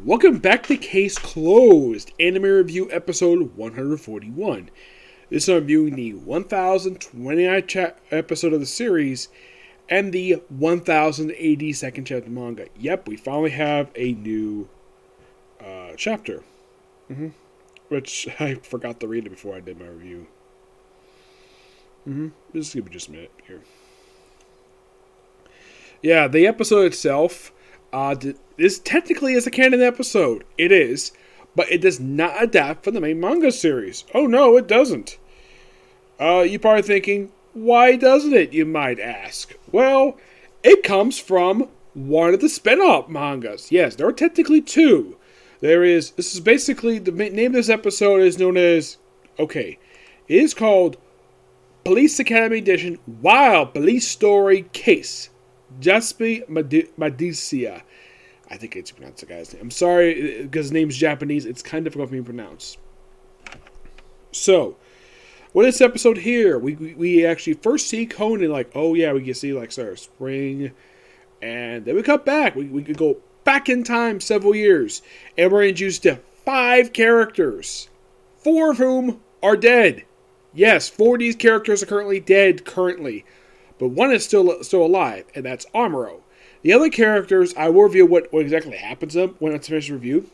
Welcome back to Case Closed, Anime Review Episode 141. This is reviewing the 1029th episode of the series and the 1082nd chapter of the manga. Yep, we finally have a new chapter. Which I forgot to read it before I did my review. Just give me just a minute here. Yeah, the episode itself this technically is a canon episode. It is, but it does not adapt from the main manga series. Oh no, it doesn't. You're probably thinking, why doesn't it, you might ask? Well, it comes from one of the spin-off mangas. Yes, there are technically two. This is basically, the name of this episode is known as, it is called Police Academy Edition Wild Police Story CASE.Jinpei Madisia. I think it's pronounced the guy's name. I'm sorry, because his name's Japanese. It's kind of difficult for me to pronounce. So, with this episode here, we actually first see Conan, we can see, start of spring. And then we cut back. We could go back in time several years. And we're introduced to 5 characters. 4 of whom are dead. Yes, 4 of these characters are currently dead currently. But one is still alive, and that's Amuro. The other characters, I will reveal what exactly happens to them when it's finished review.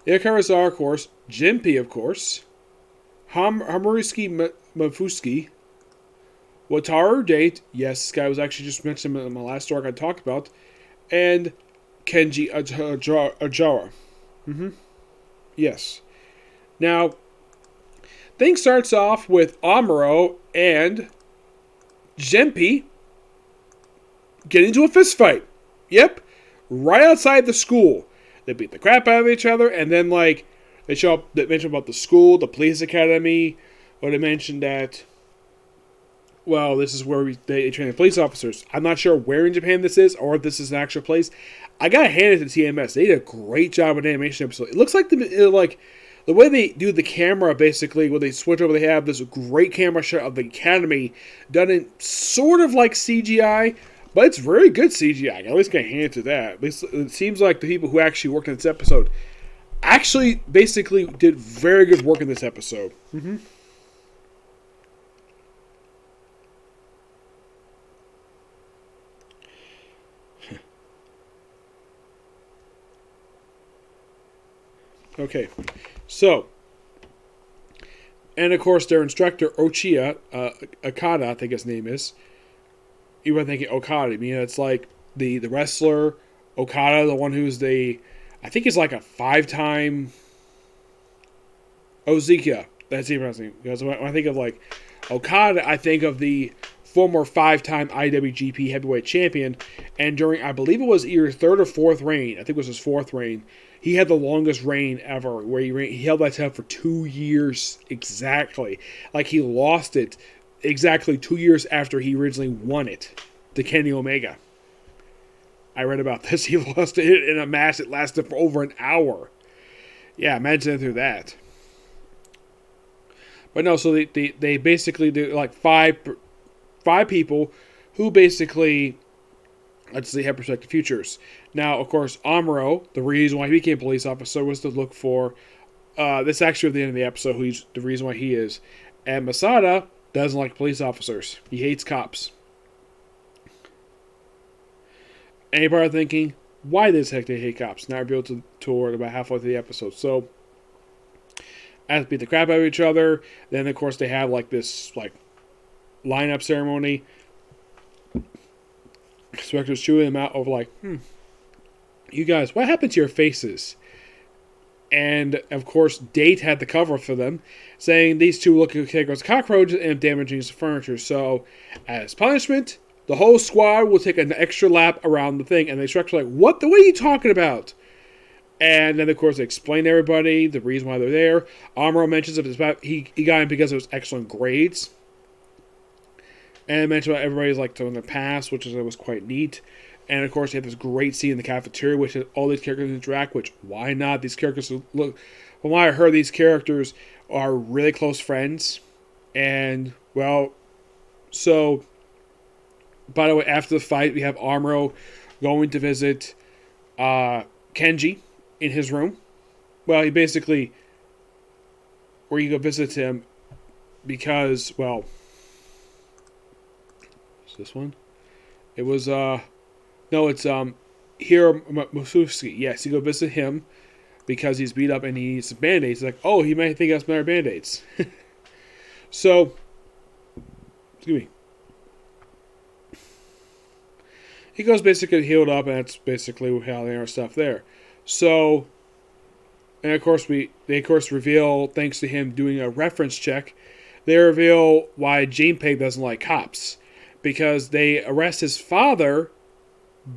The other characters are, of course, Jinpei, of course. Hamuruski Mafuski. Wataru Date. Yes, this guy was actually just mentioned in my last story I talked about. And Kenji Ajara. Yes. Now, thing starts off with Amuro and Jinpei get into a fist fight. Yep. Right outside the school. They beat the crap out of each other, and then, they show up, they mention about the school, the police academy, or they mentioned that, this is where they train the police officers. I'm not sure where in Japan this is, or if this is an actual place. I gotta hand it to TMS. They did a great job with the animation episode. It looks like the way they do the camera, basically, when they switch over, they have this great camera shot of the academy done in sort of like CGI, but it's very good CGI. I at least can hand it to that. At least it seems like the people who actually worked on this episode actually basically did very good work in this episode. Okay, so, and of course their instructor, Ochiya, Okada, I think his name is. You were thinking Okada, it's like the wrestler, Okada, the one who's I think he's like a 5-time Ozika. That's even what I was thinking. Because when I think of Okada, I think of the former 5-time IWGP Heavyweight Champion, and during, I believe it was either 3rd or 4th reign, I think it was his 4th reign, he had the longest reign ever, where he held that title for 2 years exactly. He lost it exactly 2 years after he originally won it to Kenny Omega. I read about this. He lost it in a match that lasted for over an hour. Yeah, imagine through that. But no, so they basically do 5 people who basically, let's say, have prospective futures. Now, of course, Amuro, the reason why he became a police officer was to look for, this actually at the end of the episode, who's the reason why he is. And Matsuda doesn't like police officers. He hates cops. And you're probably thinking, why does heck they hate cops? Now we're able toward about halfway through the episode. So, as they beat the crap out of each other, then of course they have this lineup ceremony. Inspector's chewing them out over you guys, what happened to your faces? And of course, Date had the cover for them, saying these two look like cockroaches and damaging the furniture. So, as punishment, the whole squad will take an extra lap around the thing. And the instructor's what are you talking about? And then, of course, they explain to everybody the reason why they're there. Amuro mentions he got in because of his excellent grades. And it mentioned about everybody's in the past, which was quite neat. And of course, they have this great scene in the cafeteria, which all these characters interact. Which, why not? These characters look. From what I heard, these characters are really close friends. And so. By the way, after the fight, we have Amuro going to visit Kenji in his room. Well, he basically, where you go visit him because, well, is this one? It was, no, it's, Hiro Matsuda. Yes, you go visit him because he's beat up and he needs some band-aids. He's like, oh, he might think that's better band-aids. So, excuse me. He goes basically healed up, and that's basically how they are stuff there. So, and of course they reveal, thanks to him doing a reference check, they reveal why Jinpei doesn't like cops. Because they arrest his father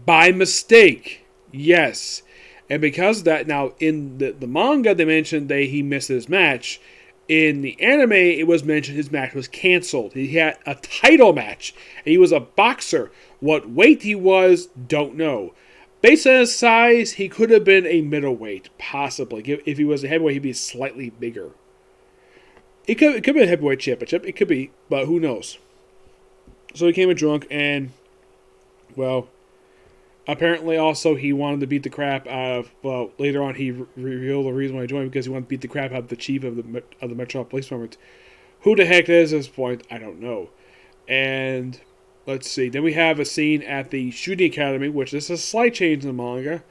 by mistake. Yes. And because of that, now in the manga they mentioned he missed his match. In the anime, it was mentioned his match was canceled. He had a title match. And he was a boxer. What weight he was, don't know. Based on his size, he could have been a middleweight, possibly. If he was a heavyweight, he'd be slightly bigger. It could be a heavyweight championship. It could be, but who knows. So he came in drunk, and, well, apparently also he wanted to beat the crap out of, well, later on he revealed the reason why he joined, because he wanted to beat the crap out of the chief of the Metropolitan Police Department. Who the heck it is at this point, I don't know. And, let's see, then we have a scene at the shooting academy, which is a slight change in the manga,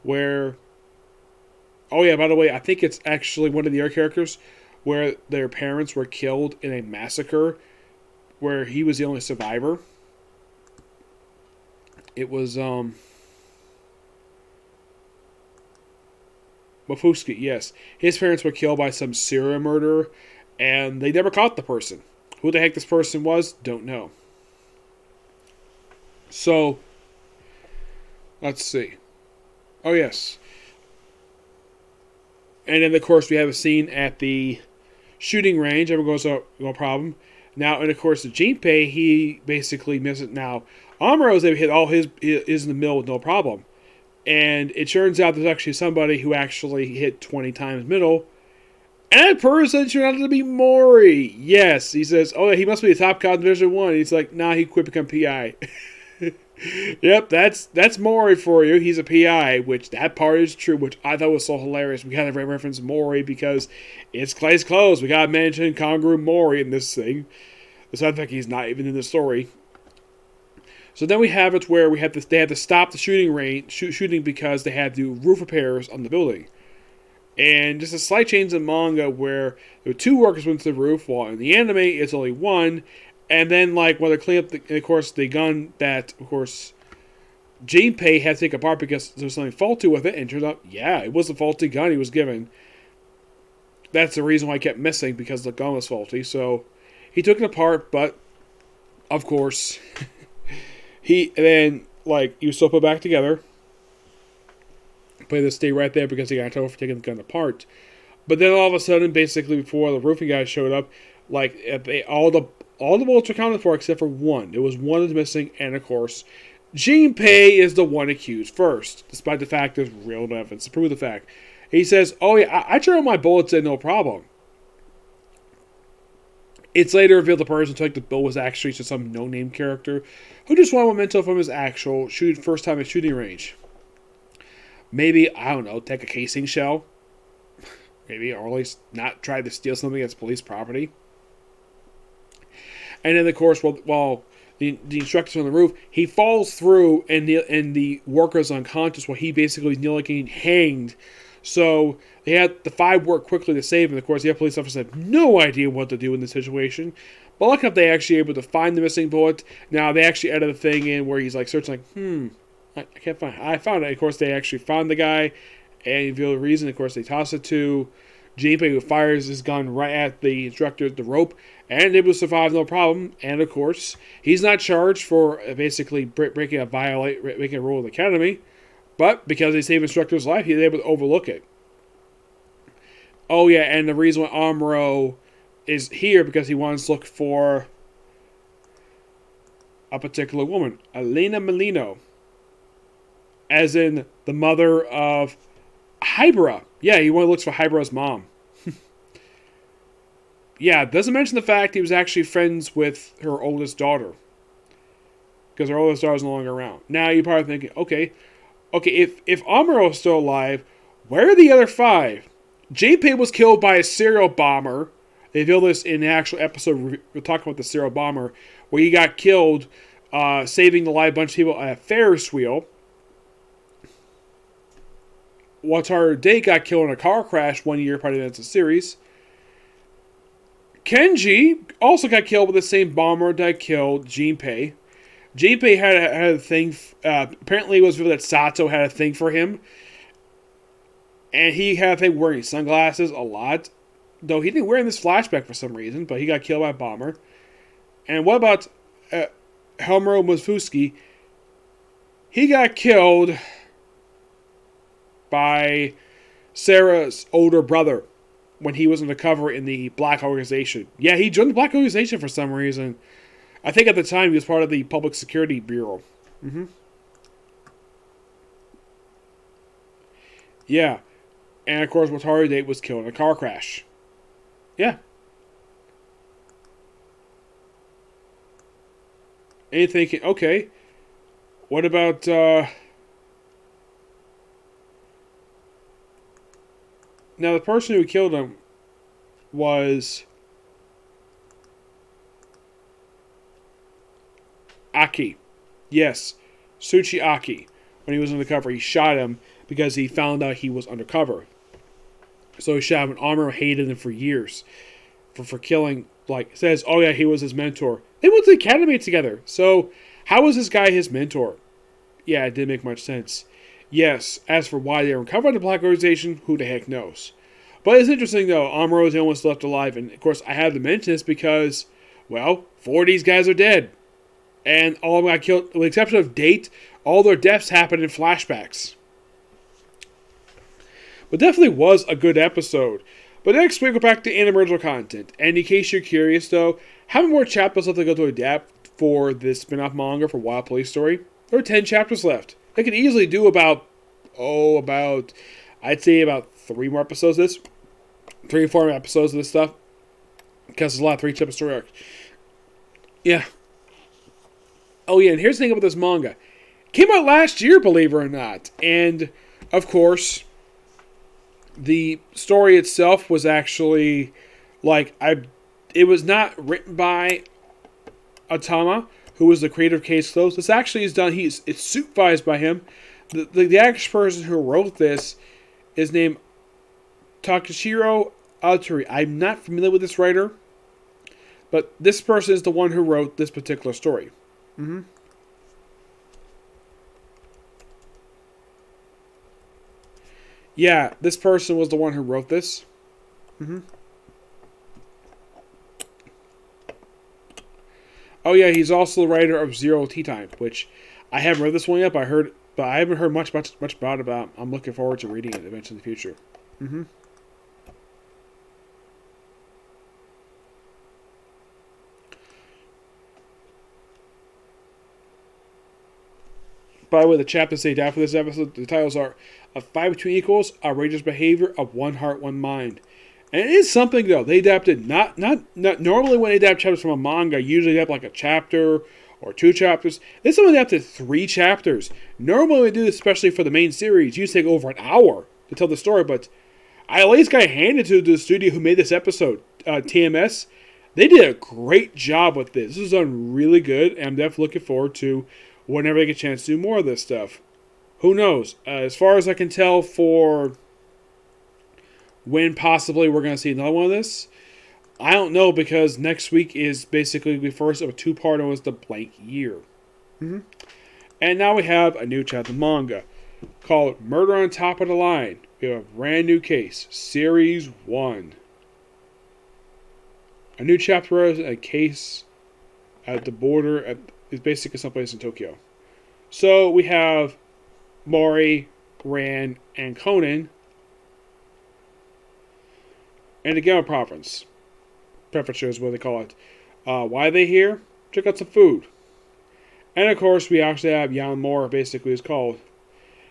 where, oh yeah, by the way, I think it's actually one of the other characters, where their parents were killed in a massacre, where he was the only survivor. It was, Mafuski, yes. His parents were killed by some serial murderer, and they never caught the person. Who the heck this person was, don't know. So, let's see. Oh, yes. And then, of course, we have a scene at the shooting range. Everyone goes, oh, no problem. Now, and of course, the Jinpei, he basically misses it. Now, Amuro was able to hit all his in the middle with no problem. And it turns out there's actually somebody who actually hit 20 times middle. And that person turned out to be Mori. Yes, he says, oh, he must be the top cop in Division 1. He's like, nah, he quit become PI. Yep, that's Mori for you. He's a PI, which that part is true, which I thought was so hilarious. We gotta reference Mori because it's case closed. We gotta mention Kangaroo Mori in this thing. Besides the fact he's not even in the story. So then we have it where they had to stop the shooting because they had to do roof repairs on the building. And just a slight change in manga where there were 2 workers went to the roof, while in the anime it's only 1. And then, like, when they clean up, the gun that, of course, Jinpei had to take apart because there was something faulty with it. And it turns out, yeah, it was a faulty gun he was given. That's the reason why I kept missing, because the gun was faulty. So, he took it apart, but, of course, he was still put back together. But they stay right there because he got in trouble for taking the gun apart. But then all of a sudden, basically, before the roofing guys showed up, like, all the bullets were accounted for except for 1. There was 1 that's missing, and of course, Jinpei is the one accused first, despite the fact there's real evidence to prove the fact. He says, oh yeah, I turned my bullets in, no problem. It's later revealed the person who took the bill was actually just some no-name character who just wanted a memento from his actual first time at shooting range. Maybe, I don't know, take a casing shell. Maybe, or at least not try to steal something that's police property. And then, of course, while the instructor's on the roof, he falls through, and the worker's unconscious while he basically is nearly getting hanged. So they had the 5 work quickly to save him. Of course, the police officer had no idea what to do in this situation. But luckily enough, they actually able to find the missing bullet. Now, they actually added a thing in where he's like searching, I can't find it. I found it. Of course, they actually found the guy, and revealed the reason. Of course, they toss it to Jinpei, who fires his gun right at the instructor, the rope, and able to survive no problem. And of course, he's not charged for basically breaking a rule of the academy, but because he saved instructor's life, he's able to overlook it. Oh yeah, and the reason why Amuro is here because he wants to look for a particular woman, Elena Molino, as in the mother of Hybera. Yeah, he looks for Hybera's mom. Yeah, doesn't mention the fact he was actually friends with her oldest daughter. Because her oldest daughter's no longer around. Now you're probably thinking, okay, Okay, if Amuro is still alive, where are the other 5? Jinpei was killed by a serial bomber. They reveal this in the actual episode. We're talking about the serial bomber, where he got killed, saving the life of a bunch of people at a Ferris wheel. Wataru Day got killed in a car crash 1 year prior to the end of the series. Kenji also got killed with the same bomber that killed Jinpei. Jinpei had a thing. Apparently, it was revealed that Sato had a thing for him, and he had a thing wearing sunglasses a lot. Though he didn't wear in this flashback for some reason, but he got killed by a bomber. And what about Helmuro Mufuski? He got killed by Sarah's older brother when he was undercover in the Black Organization. Yeah, he joined the Black Organization for some reason. I think at the time he was part of the Public Security Bureau. Yeah. And of course, Wataru Date was killed in a car crash. Yeah. Anything? Okay. What about now? The person who killed him was Aki. Yes, Tsuchi Aki. When he was undercover, he shot him because he found out he was undercover. So he shot him, and Amuro hated him for years for killing. Like, says, oh yeah, he was his mentor. They went to the academy together. So how was this guy his mentor? Yeah, it didn't make much sense. Yes, as for why they were uncovered the Black Organization, who the heck knows? But it's interesting though, Amuro is the only one left alive, and of course I had to mention this because, well, 4 of these guys are dead. And all of them got killed, with the exception of Date, all their deaths happened in flashbacks. But definitely was a good episode. But next week we're back to anime original content. And in case you're curious though, how many more chapters left to go to adapt for this spin-off manga for Wild Police Story? There are 10 chapters left. They could easily do I'd say about 3 more episodes of this. 3 or 4 more episodes of this stuff. Because there's a lot of 3-chapter story arcs. Yeah. Oh yeah, and here's the thing about this manga. It came out last year, believe it or not. And, of course, the story itself was actually, it was not written by Atama, who was the creator of Case Closed. This actually is done, it's supervised by him. The actual person who wrote this is named Takashiro Atori. I'm not familiar with this writer, but this person is the one who wrote this particular story. Yeah, this person was the one who wrote this. Oh yeah, he's also the writer of Zero Tea Time, which I haven't read this one yet, but I haven't heard much about it. I'm looking forward to reading it eventually in the future. By the way, the chapters they adapt for this episode, the titles are A Fight Between Equals, Outrageous Behavior of One Heart, One Mind. And it is something, though. They adapted, not normally when they adapt chapters from a manga, usually they adapt like a chapter or 2 chapters. This one adapted 3 chapters. Normally we do this, especially for the main series, you take over an hour to tell the story, but I at least got handed to the studio who made this episode, TMS. They did a great job with this. This is done really good, and I'm definitely looking forward to whenever they get a chance to do more of this stuff. Who knows? As far as I can tell for when possibly we're going to see another one of this, I don't know, because next week is basically the first of a 2-part was the blank year. And now we have a new chapter manga called Murder on Top of the Line. We have a brand new case, Series 1. A new chapter is a case at the border is basically someplace in Tokyo. So we have Mori, Ran, and Conan in the Gamma Province. Prefecture is what they call it. Why are they here? Check out some food. And of course, we actually have Jan Mora, basically, is called.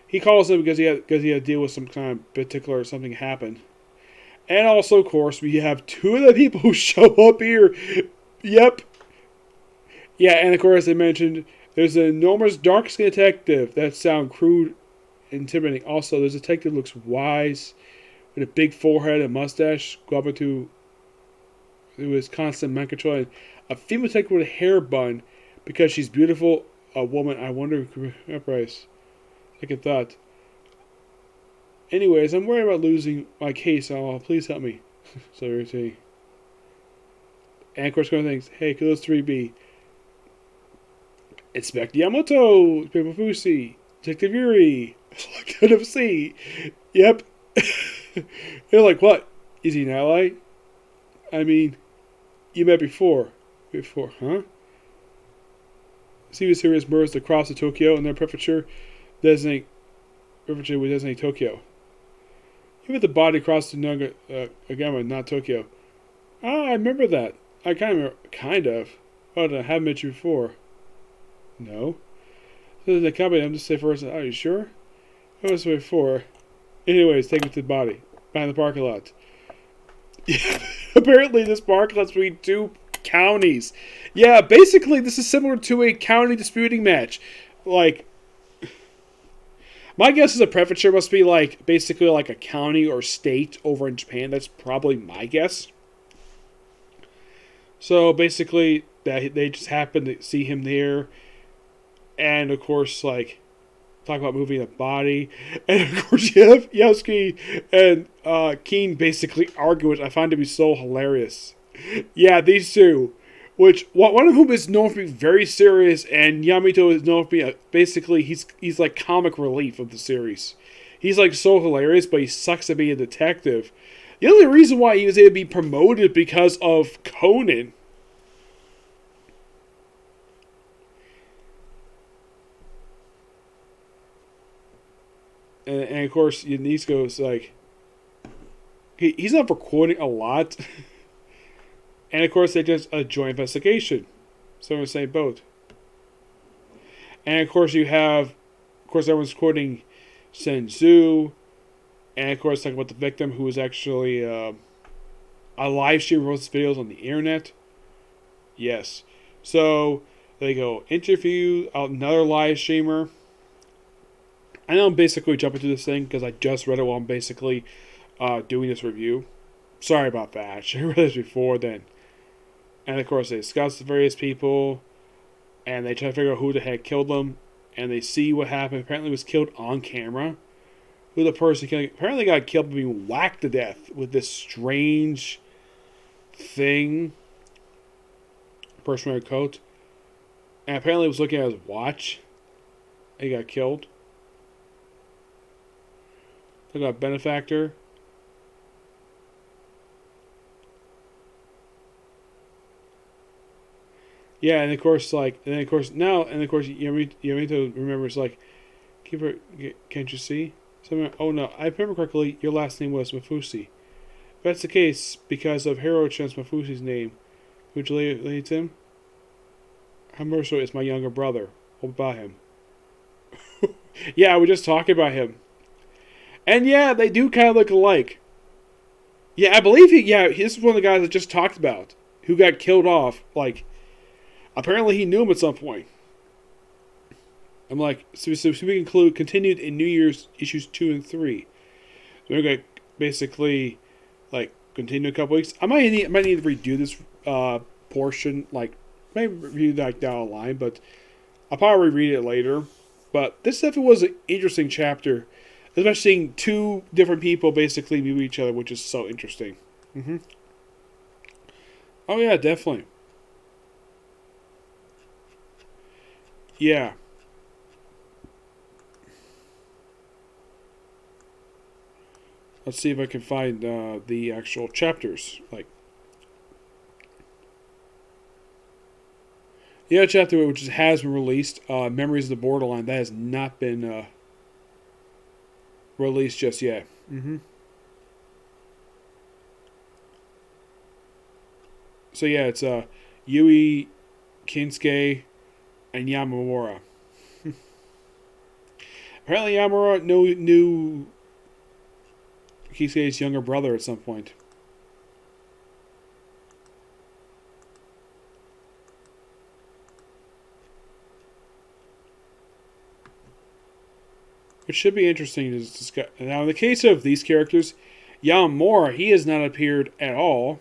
He calls them because he had to deal with some kind of particular something happened. And also, of course, we have 2 of the people who show up here. Yep. Yeah, and of course, they mentioned there's an enormous dark-skinned detective that sound crude intimidating. Also, this detective looks wise with a big forehead and mustache. Go up into his constant mind control. And a female detective with a hair bun because she's beautiful. A woman. I wonder who could price. Second thought. Anyways, I'm worried about losing my case. Oh, please help me. So you're saying. And of course, one thinks, hey, could those three be Inspector Yamamoto, People Fusi, Detective Yuri, Could of C? Yep. You're like, what? Is he an ally? I mean, you met before. Before, huh? See serious murders across the Tokyo and their prefecture designate prefecture would designate Tokyo. You met the body across the Nagama, not Tokyo. Ah, I remember that. I kind of. But I haven't met you before. No. So the company, I'm just saying first, are you sure? I was before. Anyways, take me to the body. Behind the parking lot. Apparently this parking lot's between two counties. Yeah, basically this is similar to a county disputing match. Like, my guess is a prefecture must be like, basically like a county or state over in Japan. That's probably my guess. So basically, that they just happened to see him there. And of course, like, talk about moving a body. And of course, you have Yasuki and Keen basically argue, which I find to be so hilarious. Yeah, these two. Which, one of whom is known for being very serious, and Yamato is known for being, basically, he's like comic relief of the series. He's like so hilarious, but he sucks at being a detective. The only reason why he was able to be promoted because of Conan. And of course, Nisco's like, he's not recording a lot. And of course, they just a joint investigation. So in the same boat. And of course, everyone's quoting Senzu. And of course, talking about the victim who was actually a live streamer who posts videos on the internet. Yes. So they go interview another live streamer. I know I'm basically jumping to this thing because I just read it while I'm basically doing this review. Sorry about that. I should have read this before then. And of course, they discuss the various people, and they try to figure out who the heck killed them, and they see what happened. Apparently, it was killed on camera. Who the person killed? Apparently, got killed by being whacked to death with this strange thing. Person wearing a coat, and apparently, he was looking at his watch. And he got killed. They got a benefactor. Yeah, and of course, Yamato remembers, like, can't you see? Oh no, I remember correctly, your last name was Mafusi. If that's the case, because of Hiro-chan's Mafusi's name, which leads him? Hamuso is my younger brother. What about him? Yeah, we just talking about him. And yeah, they do kind of look alike. Yeah, I believe this is one of the guys I just talked about, who got killed off, like, apparently he knew him at some point. I'm like, so we conclude continued in New Year's issues 2 and 3. So we're gonna basically like continue a couple weeks. I might need to redo this portion, like maybe review that down the line, but I'll probably reread it later. But this definitely was an interesting chapter, especially seeing two different people basically meet each other, which is so interesting. Oh yeah, definitely. Yeah. Let's see if I can find the actual chapters. Like, yeah, chapter which has been released. Memories of the Borderline that has not been released just yet. So yeah, it's Yui, Kinsuke, and Yamamura. Apparently, Yamamura knew Kinsuke's younger brother at some point. which should be interesting to discuss. Now, in the case of these characters, Yamamura, he has not appeared at all.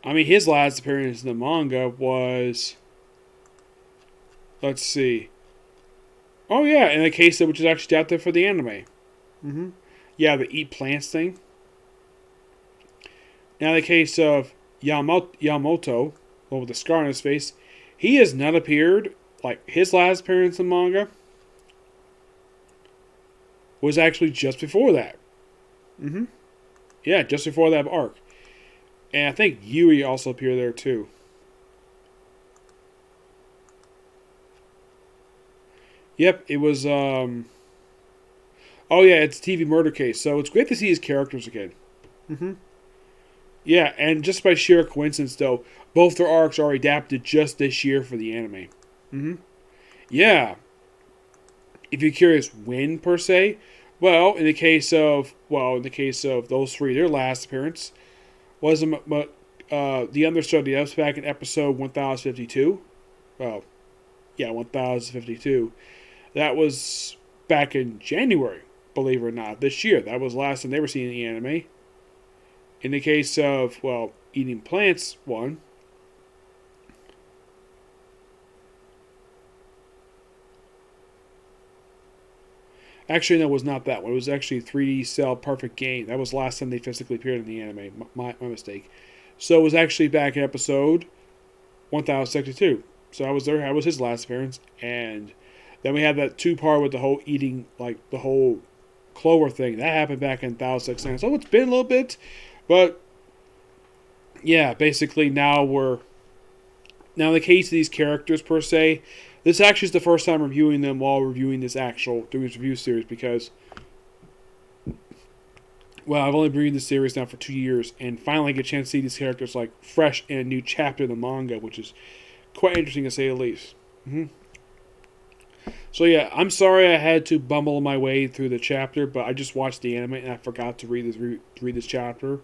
I mean, his last appearance in the manga was, let's see. Oh yeah, in the case of which is actually adapted for the anime. Mm-hmm. Yeah, the eat plants thing. Now, in the case of Yamamoto, well, with the scar on his face, he has not appeared. Like, his last appearance in manga was actually just before that. Mm-hmm. Yeah, just before that arc. And I think Yui also appeared there too. Yep, it was, oh yeah, it's a TV murder case, so it's great to see his characters again. Mm-hmm. Yeah, and just by sheer coincidence, though, both their arcs are adapted just this year for the anime. Mm-hmm. Yeah. If you're curious when, per se, well, in the case of those three, their last appearance was the understudy. That was back in episode 1052. Well, yeah, 1052. That was back in January, believe it or not, this year. That was the last time they were seeing the anime. In the case of, well, eating plants, one. Actually, no, it was not that one. It was actually 3D Cell Perfect Game. That was the last time they physically appeared in the anime. My mistake. So it was actually back in episode 1062. So I was there. That was his last appearance. And then we had that two-part with the whole eating, like the whole Clover thing. That happened back in 1069. So it's been a little bit. But, yeah, basically now in the case of these characters, per se, this actually is the first time reviewing them while reviewing this doing this review series because, well, I've only been reading this series now for 2 years and finally get a chance to see these characters like fresh in a new chapter in the manga, which is quite interesting to say the least. Mm-hmm. So yeah, I'm sorry I had to bumble my way through the chapter, but I just watched the anime and I forgot to read this chapter.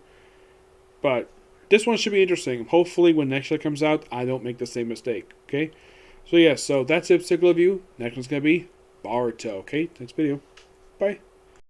But this one should be interesting. Hopefully when next one comes out, I don't make the same mistake. Okay? So yeah, so that's it, particular review. Next one's going to be Boruto. Okay? Next video. Bye.